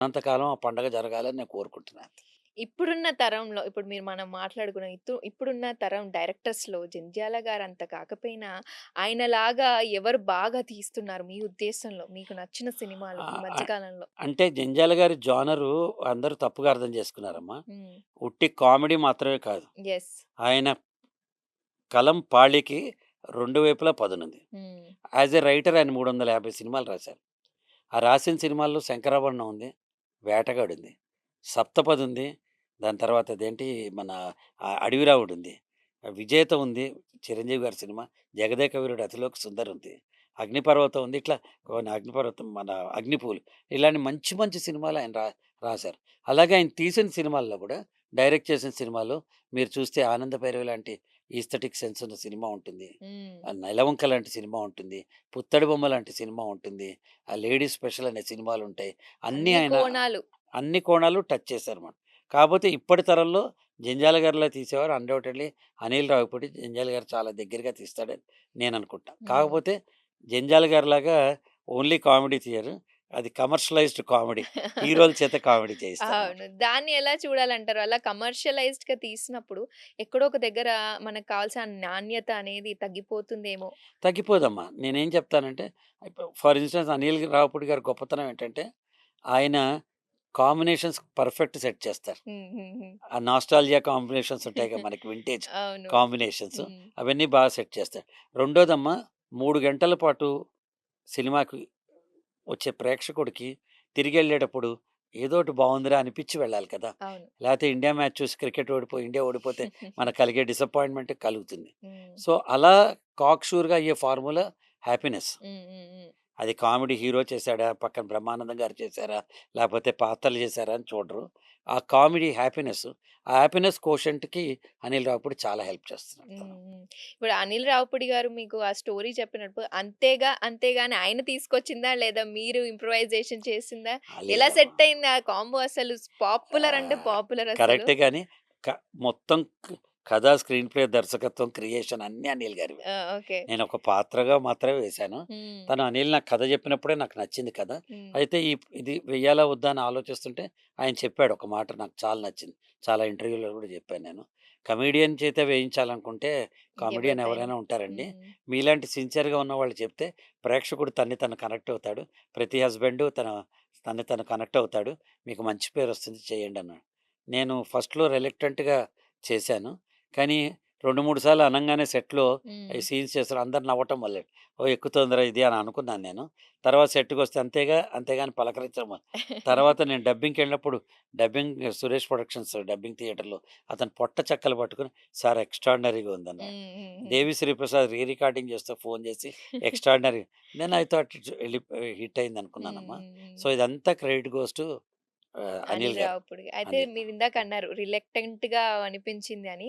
ఉన్నంతకాలం ఆ పండగ జరగాలని నేను కోరుకుంటున్నాను. ఇప్పుడున్న తరంలో ఇప్పుడు మనం మాట్లాడుకున్న ఇప్పుడున్న తరం డైరెక్టర్స్‌లో జంధ్యాల గారంత కాకపోయినా, ఆయనలాగా ఎవరు బాగా తీస్తున్నారు మీ ఉద్దేశంలో? మీకు నచ్చిన సినిమాలు ఈ ఆహ్, మధ్య ఆహ్, కాలంలో? అంటే 'జంధ్యాల' గారి జోనరు అందరూ తప్పుగా అర్థం చేసుకున్నారమ్మా. హ్మ్. ఉట్టి కామెడీ మాత్రమే కాదు. యెస్. ఆయన కలం పాళికి 2 వైపులా పదునుంది. హ్మ్. యాస్ ఎ రైటర్ ఆయన 350 సినిమాలు రాశారు. ఆ రాసిన సినిమాల్లో 'శంకరాభరణం' ఉంది, 'వేటగాడు' ఉంది, 'సప్తపది' ఉంది. దాని తర్వాత అదేంటి మన 'అడవిరావుడు' ఉంది, 'విజేత' ఉంది, చిరంజీవి గారి సినిమా, 'జగదేక వీరుడు అతిలోక సుందరి' ఉంది, 'అగ్నిపర్వతం' ఉంది. ఇట్లా కొన్ని 'అగ్నిపర్వతం' మన 'అగ్నిపూలు' ఇలాంటి మంచి మంచి సినిమాలు ఆయన రాశారు. అలాగే ఆయన తీసిన సినిమాల్లో కూడా డైరెక్ట్ చేసిన సినిమాలు మీరు చూస్తే 'ఆనందభైరవి' లాంటి ఈస్థెటిక్ సెన్స్ ఉన్న సినిమా ఉంటుంది. హ్మ్. 'నెలవంక' లాంటి సినిమా ఉంటుంది. 'పుత్తడి బొమ్మ' లాంటి సినిమా ఉంటుంది. ఆ 'లేడీస్ స్పెషల్' అనే సినిమాలుంటాయి. అన్నీ అన్ని ఆయన కోణాలు. అన్ని కోణాలు టచ్ చేశారన్నమాట. కాపోతే ఇప్పటి తరంలో 'జంధ్యాల' గారిలా తీసేవారు అన్‌డౌటెడ్‌లీ అనిల్ రావిపూడి. 'జంధ్యాల' గారు చాలా దగ్గరగా తీస్తాడని నేననుకుంటా. హ్మ్. కాకపోతే 'జంధ్యాల' గారిలాగా ఓన్లీ కామెడీ తీయరు. అది కమర్షియలైజ్డ్ కామెడీ. హీరోల చేత కామెడీ చేయిస్తారన్నమాట. అవును. దాన్ని ఎలా చూడాలంటారు? అలా కమర్షియలైజ్డ్‌గా తీసినప్పుడు ఎక్కడో ఒక దగ్గర మనకు కావాల్సిన నాణ్యత అనేది తగ్గిపోతుందేమో. తగ్గిపోదమ్మా. నేనేం చెప్తానంటే ఫర్ ఇన్‌స్టాన్స్ 'అనిల్ రావిపూడి' గారి గొప్పతనం ఏంటంటే ఆయన కాంబినేషన్స్ పర్ఫెక్ట్ సెట్ చేస్తారు. హ్మ్. హ్మ్. హ్మ్. ఆ నాస్టాల్జియా కాంబినేషన్స్ ఉంటాయిగా మనకి వింటేజ్ అవును. కాంబినేషన్స్. హ్మ్. అవన్నీ బాగా సెట్ చేస్తాడు. రెండోదమ్మా 3 గంటల పాటు సినిమాకి వచ్చే ప్రేక్షకుడికి తిరిగెళ్ళేటప్పుడు ఏదోటి బావుందిరా అనిపిచ్చి వెళ్ళాలి కదా! అవును. లేతే ఇండియా మ్యాచ్ చూసి ఇండియా ఓడిపోతే మనకు కలిగే డిసప్పాయింట్‌మెంట్ కలుగుతుంది. హ్మ్. సో, అలా కాక్ షూర్‌గా అయ్యే ఫార్ములా హ్యాపీనెస్. హ్మ్. హ్మ్. హ్మ్. అది కామెడీ హీరో చేసాడా? పక్కన బ్రహ్మానందం గారు చేసారా? లేపోతే పాత్రలు చేసారా? అని చూడరు. ఆ కామెడీ హ్యాపీనెస్, ఆ హ్యాపీనెస్ కోషెంట్‌కి అనిల్ రావిపూడి చాలా హెల్ప్ చేస్తున్నాడు హ్మ్. తను. హ్మ్. ఇప్పుడు 'అనిల్ రావిపూడి' గారు మీకు ఆ స్టోరీ చెప్పినప్పుడు అంతేగాని ఆయన తీసుకొచ్చిందా? లేదా మీరు ఇంప్రూవైజేషన్ చేసిందా? ఎలా లేదమ్మా. సెట్ అయింది ఆ కాంబో అసలు? పాపులర్ అంటే ఆహ్, పాపులర్ అసలు. కరెక్టే గాని క మొత్తం కథ, స్క్రీన్ ప్లే, దర్శకత్వం, క్రియేషన్ అన్నీ అనిల్ గారివే. ఆ! ఓకే. నేనొక పాత్రగా మాత్రమే వేశాను. హ్మ్. తను అనిల్ నాకు కథ చెప్పినప్పుడే నాకు నచ్చింది కథ. హ్మ్. అయితే ఇది వెయ్యాలా? వద్దా? అని ఆలోచిస్తుంటే ఆయన చెప్పాడు ఒక మాట నాకు చాలా నచ్చింది. చాలా ఇంటర్వ్యూలో కూడా చెప్పాను నేను. కమెడియన్ చేత వేయించాలనుకుంటే కామెడియన్ ఇంకెవరితో అయినా. ఎవరైనా ఉంటారండి. హ్మ్. మీలాంటి సిన్సియర్‌గా ఉన్నవాళ్ళు చెప్తే ప్రేక్షకుడు తన్ని తను కనెక్ట్ అవుతాడు. ప్రతి హస్బెండు తన్ని తను కనెక్ట్ అవుతాడు. మీకు మంచి పేరొస్తుంది చేయండన్నాడు. నేను ఫస్ట్‌లో రిలక్టెంట్‌గా చేశాను. కానీ 2, 3 సార్లు అనంగానే సెట్‌లో హ్మ్. ఈ సీన్స్ చేస్తారు. అందరూ నవ్వటం మొదలెట్టారు. ఓహ్! ఎక్కుతోందిరా ఇది అని అనుకున్నాను నేను. తర్వాత సెట్‌కొస్తే అంతేగాని పలకరించడం తర్వాత నేను డబ్బింగ్‌కెళ్ళినప్పుడు సురేష్ ప్రొడక్షన్స్ డబ్బింగ్ థియేటర్‌లో అతను పొట్ట చెక్కలు పట్టుకొని సార్ ఎక్స్ట్రార్డినరీగా ఉందన్నాడు. హ్మ్. హ్మ్. హ్మ్. 'దేవిశ్రీ ప్రసాద్' రికార్డింగ్ చేస్తే ఫోన్ చేసి extraordinary then I thought it's hit hmm. అయిందనుకున్నానమ్మా. హ్మ్. హ్మ్. సో, ఇదంతా credit goes to Anil Anil గారు. రావిపూడి. అయితే అనిల్. మీరిందాక అన్నారు రిలక్టెంట్‌గా అనిపించింది అని.